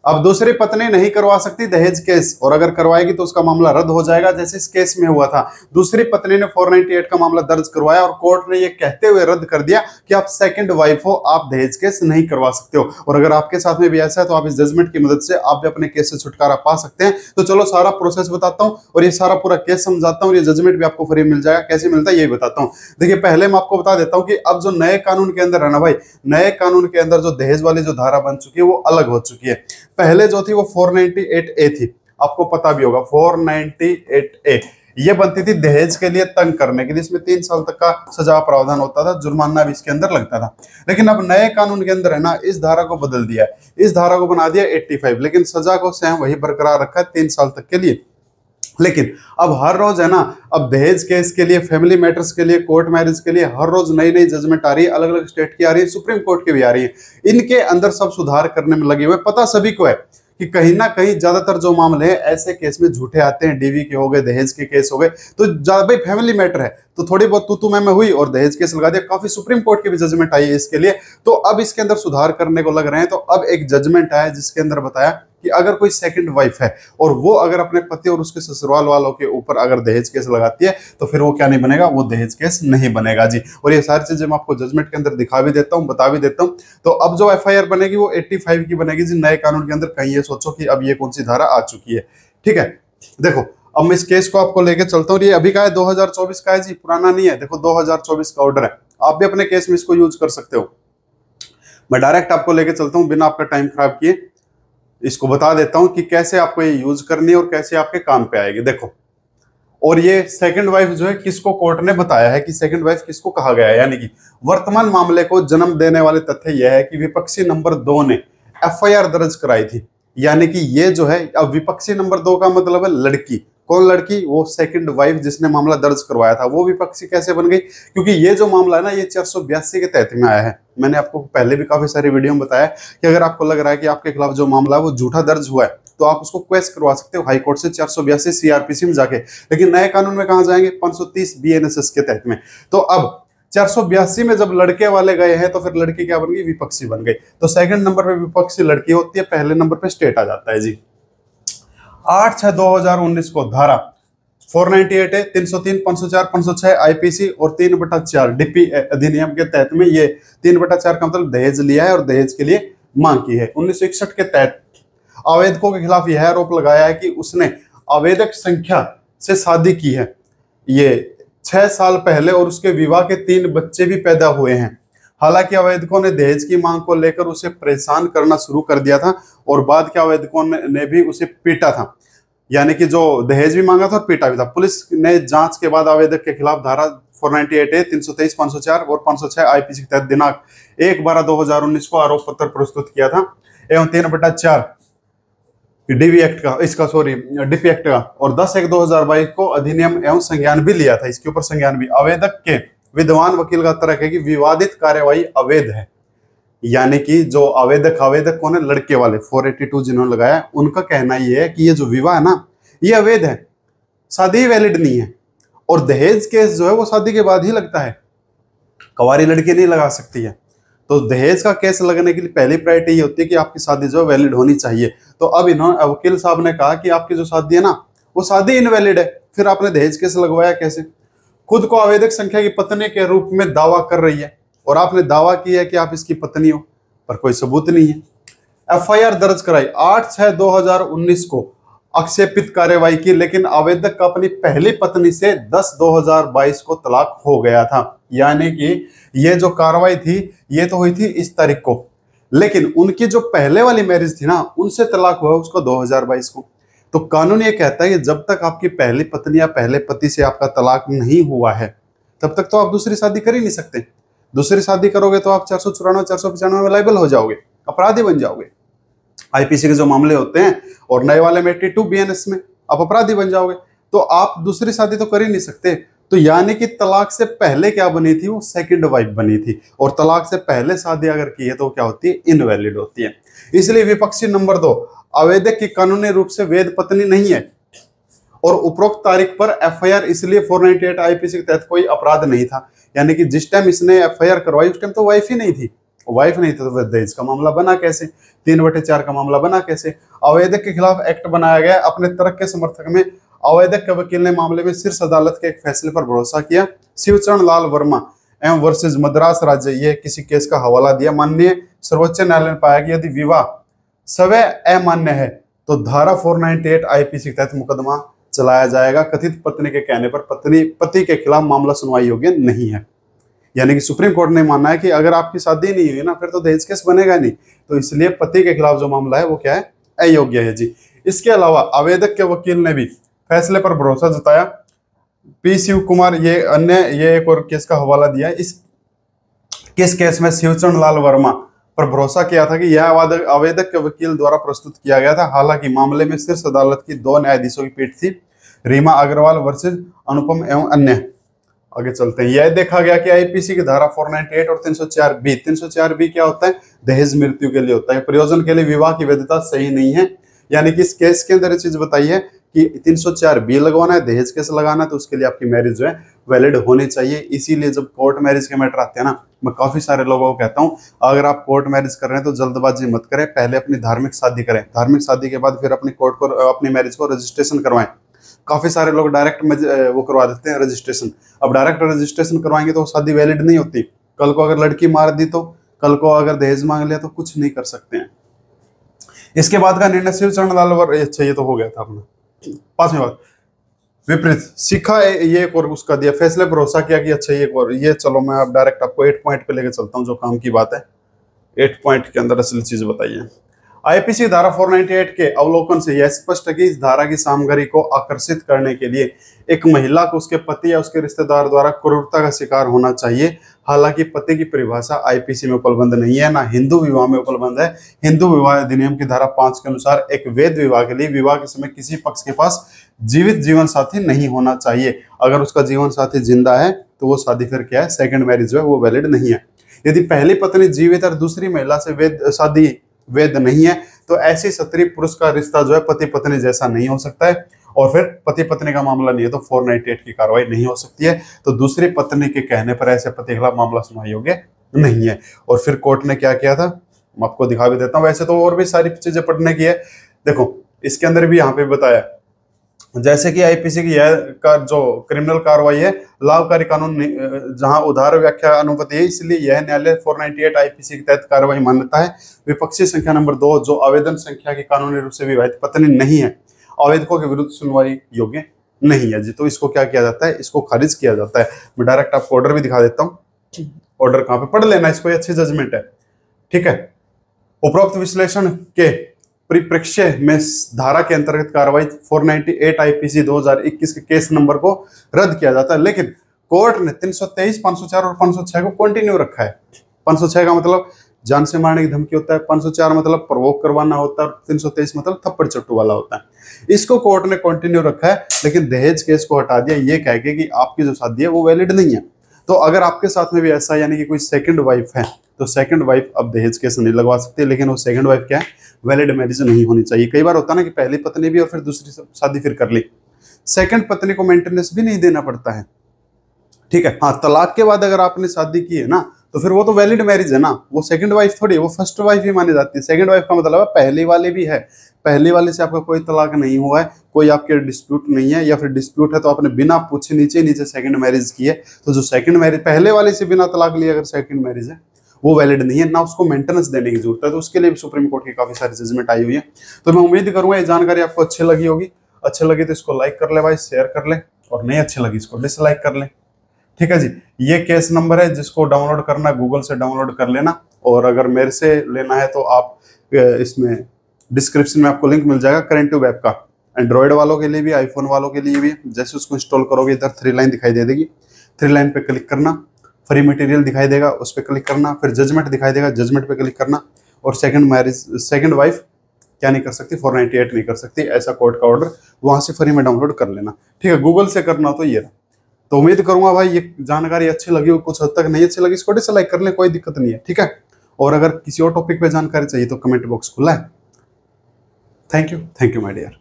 अब दूसरी पत्नी नहीं करवा सकती दहेज केस, और अगर करवाएगी तो उसका मामला रद्द हो जाएगा, जैसे इस केस में हुआ था। दूसरी पत्नी ने 498 का मामला दर्ज करवाया और कोर्ट ने ये कहते हुए रद्द कर दिया कि आप सेकंड वाइफ हो, आप दहेज केस नहीं करवा सकते हो। और अगर आपके साथ में भी ऐसा है तो आप इस जजमेंट की मदद से आप भी अपने केस से छुटकारा पा सकते हैं। तो चलो सारा प्रोसेस बताता हूँ और ये सारा पूरा केस समझाता हूँ। ये जजमेंट भी आपको फ्री मिल जाएगा, कैसे मिलता है ये बताता हूँ। देखिए पहले मैं आपको बता देता हूँ कि अब जो नए कानून के अंदर है ना भाई, नए कानून के अंदर जो दहेज वाली जो धारा बन चुकी है वो अलग हो चुकी है। पहले जो थी वो 498A थी, आपको पता भी होगा 498A। ये बनती थी दहेज के लिए तंग करने के लिए, इसमें 3 साल तक का सजा प्रावधान होता था, जुर्माना भी इसके अंदर लगता था। लेकिन अब नए कानून के अंदर है ना, इस धारा को बदल दिया है, इस धारा को बना दिया 85, लेकिन सजा को सेम वही बरकरार रखा है 3 साल तक के लिए। लेकिन अब हर रोज है ना, अब दहेज केस के लिए, फैमिली मैटर्स के लिए, कोर्ट मैरिज के लिए हर रोज नई नई जजमेंट आ रही है, अलग अलग स्टेट की आ रही है, सुप्रीम कोर्ट की भी आ रही है। इनके अंदर सब सुधार करने में लगे हुए। पता सभी को है कि कहीं ना कहीं ज्यादातर जो मामले हैं ऐसे केस में झूठे आते हैं, डीवी के हो गए, दहेज के केस हो गए, तो भाई फैमिली मैटर है तो थोड़ी बहुत तू मैं हुई और दहेज केस लगा दिया। काफी सुप्रीम कोर्ट की भी जजमेंट आई है इसके लिए। तो अब इसके अंदर सुधार करने को लग रहे हैं। तो अब एक जजमेंट आया जिसके अंदर बताया कि अगर कोई सेकंड वाइफ है और वो अगर अपने पति और उसके ससुराल वालों के ऊपर अगर दहेज केस लगाती है तो फिर वो क्या नहीं बनेगा, वो दहेज केस नहीं बनेगा जी। और ये सारी चीजें मैं आपको जजमेंट के अंदर दिखा भी देता हूँ, बता भी देता हूँ। तो अब जो एफआईआर बनेगी वो 85 की बनेगी जी, नए कानून के अंदर। कहीं ये सोचो कि अब ये कौन सी धारा आ चुकी है। ठीक है, देखो अब मैं इस केस को आपको लेके चलता हूँ। ये अभी का है, 2024 का है जी, पुराना नहीं है। देखो 2024 का ऑर्डर है, आप भी अपने केस में इसको यूज कर सकते हो। मैं डायरेक्ट आपको लेके चलता हूँ बिना आपका टाइम खराब किए, इसको बता देता हूं कि कैसे आपको ये यूज करनी है और कैसे आपके काम पे आएगी। देखो, और ये सेकंड वाइफ जो है किसको कोर्ट ने बताया है कि सेकंड वाइफ किसको कहा गया है, यानी कि वर्तमान मामले को जन्म देने वाले तथ्य यह है कि विपक्षी नंबर 2 ने एफआईआर दर्ज कराई थी। यानी कि ये जो है, अब विपक्षी नंबर 2 का मतलब है लड़की। कौन लड़की? वो सेकंड वाइफ जिसने मामला दर्ज करवाया था, वो विपक्षी कैसे बन गई? क्योंकि ये जो मामला है ना, ये 482 के तहत में आया है। मैंने आपको पहले भी काफी सारी वीडियो में बताया कि अगर आपको लग रहा है कि आपके खिलाफ जो मामला है वो झूठा दर्ज हुआ है तो आप उसको क्वेश्चन करवा सकते हो हाई कोर्ट से 482 सीआरपीसी में जाके। लेकिन नए कानून में कहां जाएंगे? 530 बीएनएसएस के तहत में। तो अब 482 में जब लड़के वाले गए हैं तो फिर लड़की क्या बन गई? विपक्षी बन गई। तो सेकंड नंबर पे विपक्षी लड़की होती है, पहले नंबर पे स्टेट आ जाता है जी। 8/6/2019 को धारा 498 है, 303, 504, 506 आईपीसी और 3/4 डीपी अधिनियम के तहत में। ये 3/4 का मतलब दहेज लिया है और दहेज के लिए मांग की है। 1961 के तहत आवेदकों के खिलाफ यह आरोप लगाया है कि उसने आवेदक संख्या से शादी की है, ये 6 साल पहले, और उसके विवाह के 3 बच्चे भी पैदा हुए हैं। हालांकि आवेदकों ने दहेज की मांग को लेकर उसे परेशान करना शुरू कर दिया था और बाद के आवेदकों ने भी उसे पीटा था। यानी कि जो दहेज भी मांगा था और पीटा भी था। पुलिस ने जांच के बाद आवेदक के खिलाफ धारा 498 है, 323, 504 और 506 आईपीसी के तहत दिनांक 1/12/2019 को आरोप पत्र प्रस्तुत किया था एवं 3/4 डीवी एक्ट का, इसका सॉरी डीपी एक्ट का, और 10/1/2022 को अधिनियम एवं संज्ञान भी लिया था, इसके ऊपर संज्ञान भी। आवेदक के विद्वान वकील का तर्क है कि विवादित कार्यवाही अवैध है। यानी कि जो आवेदक कौन है? लड़के वाले 482 जिन्होंने लगाया, उनका कहना यह है कि ये जो विवाह है ना, ये अवैध है, शादी वैलिड नहीं है। और दहेज केस जो है वो शादी के बाद ही लगता है, कुंवारी लड़की नहीं लगा सकती है। तो दहेज का केस लगने के लिए पहली प्रायोरिटी ये होती है कि आपकी शादी जो है वैलिड होनी चाहिए। तो अब इन्होंने, वकील साहब ने कहा कि आपकी जो शादी है ना वो शादी इनवैलिड है, फिर आपने दहेज केस लगवाया कैसे? खुद को आवेदक संख्या की पत्नी के रूप में दावा कर रही है और आपने दावा किया है कि आप इसकी पत्नी हो, पर कोई सबूत नहीं है। एफआईआर दर्ज कराई 8/6/2019 को, आक्षेपित कार्यवाही की, लेकिन आवेदक का अपनी पहली पत्नी से 10/2022 को तलाक हो गया था। यानी कि ये जो कार्रवाई थी ये तो हुई थी इस तारीख को, लेकिन उनकी जो पहले वाली मैरिज थी ना, उनसे तलाक हुआ उसको 2022 को। तो कानून ये कहता है कि जब तक आपकी पहली पत्नी या पहले पति से आपका तलाक नहीं हुआ है तब तक तो आप दूसरी शादी कर ही नहीं सकते। दूसरी शादी करोगे तो आप 494, 495 में लायबल हो जाओगे, अपराधी बन जाओगे। आईपीसी के जो मामले होते हैं और नए वाले में 82 बीएनएस में आप अपराधी बन जाओगे। तो आप दूसरी शादी तो कर ही नहीं सकते। तो यानी कि तलाक से पहले क्या बनी थी? वो सेकंड वाइफ बनी थी। और तलाक से पहले शादी अगर की है तो क्या होती है? इनवैलिड होती है। इसलिए विपक्षी नंबर 2 आवेदक की कानूनी रूप से वैध पत्नी नहीं है और उपरोक्त तारीख पर एफआईआर इसलिए 498 आईपीसी के तहत कोई अपराध नहीं था। यानी कि जिस टाइम इसने एफआईआर करवाई उस टाइम तो वाइफ ही नहीं थी, वाइफ नहीं थी तो फिर दहेज का मामला बना कैसे, 3/4 का मामला बना कैसे। आवेदक के खिलाफ एक्ट बनाया गया। अपने तर्क के समर्थक में आवेदक के वकील ने मामले में शीर्ष अदालत के एक फैसले पर भरोसा किया। शिवचरण लाल वर्मा एवं वर्सेस मद्रास राज्य, ये किसी केस का हवाला दिया। माननीय सर्वोच्च न्यायालय ने पाया कि यदि विवाह स्वयं अमान्य है तो धारा 498 आईपीसी के तहत मुकदमा चलाया जाएगा। कथित पत्नी के कहने पर पति के खिलाफ मामला सुनवाई योग्य नहीं है। यानी कि सुप्रीम कोर्ट ने माना है कि अगर आपकी शादी नहीं हुई ना फिर तो दहेज केस बनेगा नहीं, तो इसलिए पति के खिलाफ जो मामला है वो क्या है, अयोग्य है जी। इसके अलावा आवेदक के वकील ने भी फैसले पर भरोसा जताया। पी शिव कुमार ये एक और केस का हवाला दिया। किस केस में शिवचरण लाल वर्मा पर भरोसा किया था कि यह आवेदक के वकील द्वारा प्रस्तुत किया गया था। हालांकि मामले में शीर्ष अदालत की 2 न्यायाधीशों की पीठ थी, रीमा अग्रवाल वर्सेस अनुपम एवं अन्य। आगे चलते हैं। यह देखा गया कि आईपीसी की धारा 498 और 304B, 304B क्या होता है, दहेज मृत्यु के लिए होता है, प्रयोजन के लिए विवाह की वैधता सही नहीं है। यानी कि इस केस के अंदर ये चीज बताई है कि 304B लगवाना है, दहेज केस लगाना है, तो उसके लिए आपकी मैरिज जो है वैलिड होनी चाहिए। इसीलिए जब कोर्ट मैरिज के मैटर आते हैं ना, मैं काफी सारे लोगों को कहता हूँ अगर आप कोर्ट मैरिज कर रहे हैं तो जल्दबाजी मत करें, पहले अपनी धार्मिक शादी करें, धार्मिक शादी के बाद फिर अपनी कोर्ट को अपनी मैरिज को रजिस्ट्रेशन करवाएं। काफी सारे लोग डायरेक्ट वो करवा देते हैं रजिस्ट्रेशन। अब डायरेक्ट रजिस्ट्रेशन करवाएंगे तो शादी वैलिड नहीं होती। कल को अगर लड़की मार दी तो, कल को अगर दहेज मांग लिया तो कुछ नहीं कर सकते हैं। इसके बाद का निर्णय शिवचरण लाल, अच्छा ये तो हो गया था अपना। 5वीं बात, विपरीत शिखा ये एक और उसका दिया, फैसले भरोसा किया कि अच्छा ये और ये, चलो मैं अब डायरेक्ट आपको 8 पॉइंट पे लेके चलता हूँ जो काम की बात है। 8 पॉइंट के अंदर असली चीज बताइए। आईपीसी धारा 498 के अवलोकन से यह स्पष्ट है कि इस धारा की सामग्री को आकर्षित करने के लिए एक महिला को उसके पति या उसके रिश्तेदार द्वारा क्रूरता का शिकार होना चाहिए। हालांकि पति की परिभाषा आईपीसी में उपलब्ध नहीं है, ना हिंदू विवाह में उपलब्ध है। हिंदू विवाह अधिनियम की धारा 5 के अनुसार एक वैध विवाह के लिए विवाह के समय किसी पक्ष के पास जीवित जीवन साथी नहीं होना चाहिए। अगर उसका जीवन साथी जिंदा है तो वो शादी फिर क्या है, सेकंड मैरिज जो है वो वैलिड नहीं है। यदि पहली पत्नी जीवित और दूसरी महिला से शादी वैध नहीं है तो ऐसी स्त्री पुरुष का रिश्ता जो है पति पत्नी जैसा नहीं हो सकता है, और फिर पति पत्नी का मामला नहीं है तो 498 की कार्रवाई नहीं हो सकती है। तो दूसरी पत्नी के कहने पर ऐसे पति के खिलाफ मामला सुनवाई योग्य नहीं है। और फिर कोर्ट ने क्या किया था, मैं आपको दिखा भी देता हूँ। वैसे तो और भी सारी चीजें पढ़ने की है, देखो इसके अंदर भी यहाँ पे बताया, जैसे कि आईपीसी की यह का जो क्रिमिनल कार्रवाई है लाभकारी कानून जहां उधार व्याख्या अनुमति है, इसलिए यह न्यायालय 498 आईपीसी के तहत कार्रवाई मान्यता है। विपक्षी संख्या नंबर 2, जो आवेदन संख्या की कानूनी रूप से विवाहित पत्नी नहीं है, आवेदकों के विरुद्ध सुनवाई योग्य नहीं है जी, तो इसको क्या किया जाता है, इसको खारिज किया जाता है। मैं डायरेक्ट आपको ऑर्डर भी दिखा देता हूँ, ऑर्डर कहाँ पे, पढ़ लेना, इसको अच्छी जजमेंट है, ठीक है। उपरोक्त विश्लेषण के परिप्रेक्ष्य में धारा के अंतर्गत कार्रवाई 498 आईपीसी 2021 के केस नंबर को रद्द किया जाता है, लेकिन कोर्ट ने 323, 504 और 506 को कंटिन्यू रखा है। 506 का मतलब जान से मारने की धमकी होता है, 504 मतलब प्रवोक करवाना होता है, 323 मतलब थप्पड़ चट्टू वाला होता है। इसको कोर्ट ने कंटिन्यू रखा है, लेकिन दहेज केस को हटा दिया ये कह के कि आपकी जो शादी है वो वैलिड नहीं है। तो अगर आपके साथ में भी ऐसा यानी कि कोई सेकंड वाइफ है तो सेकंड वाइफ अब दहेज केस नहीं लगवा सकती, लेकिन वो सेकंड वाइफ क्या है, वैलिड मैरिज नहीं होनी चाहिए। कई बार होता है ना कि पहली पत्नी भी और फिर दूसरी शादी फिर कर ली, सेकंड पत्नी को मेंटेनेंस भी नहीं देना पड़ता है, ठीक है। हाँ, तलाक के बाद अगर आपने शादी की है ना तो फिर वो तो वैलिड मैरिज है ना, वो सेकंड वाइफ थोड़ी, वो फर्स्ट वाइफ ही मानी जाती है। सेकंड वाइफ का मतलब है पहली वाली भी है, पहली वाले से आपका कोई तलाक नहीं हुआ है, कोई आपके डिस्प्यूट नहीं है, या फिर डिस्प्यूट है तो आपने बिना पूछे नीचे सेकंड मैरिज की है, तो जो सेकंड मैरिज पहले वाले से बिना तलाक लिया अगर सेकंड मैरिज है वो वैलिड नहीं है, ना उसको मेंटेनेंस देने की जरूरत है। तो उसके लिए भी सुप्रीम कोर्ट की काफी सारी जजमेंट आई हुई है। तो मैं उम्मीद करूंगा ये जानकारी आपको अच्छी लगी होगी। अच्छी लगी तो इसको लाइक कर ले भाई, शेयर कर ले, और नहीं अच्छी लगी इसको डिसलाइक कर ले, ठीक है जी। ये केस नंबर है, जिसको डाउनलोड करना गूगल से डाउनलोड कर लेना, और अगर मेरे से लेना है तो आप इसमें डिस्क्रिप्शन में आपको लिंक मिल जाएगा करेंटिव ऐप का, एंड्रॉयड वालों के लिए भी आईफोन वालों के लिए भी। जैसे उसको इंस्टॉल करोगे इधर 3 लाइन दिखाई दे देगी, 3 लाइन पे क्लिक करना, फ्री मटेरियल दिखाई देगा उस पर क्लिक करना, फिर जजमेंट दिखाई देगा, जजमेंट पे क्लिक करना, और सेकंड वाइफ क्या नहीं कर सकती, 498 नहीं कर सकती, ऐसा कोर्ट का ऑर्डर वहां से फ्री में डाउनलोड कर लेना, ठीक है। गूगल से करना तो ये रहा। तो उम्मीद करूंगा भाई ये जानकारी अच्छी लगी हो, कुछ हद तक नहीं अच्छी लगी इसको डिसलाइक कर ले, कोई दिक्कत नहीं है, ठीक है। और अगर किसी और टॉपिक पे जानकारी चाहिए तो कमेंट बॉक्स खुला है। Thank you my dear.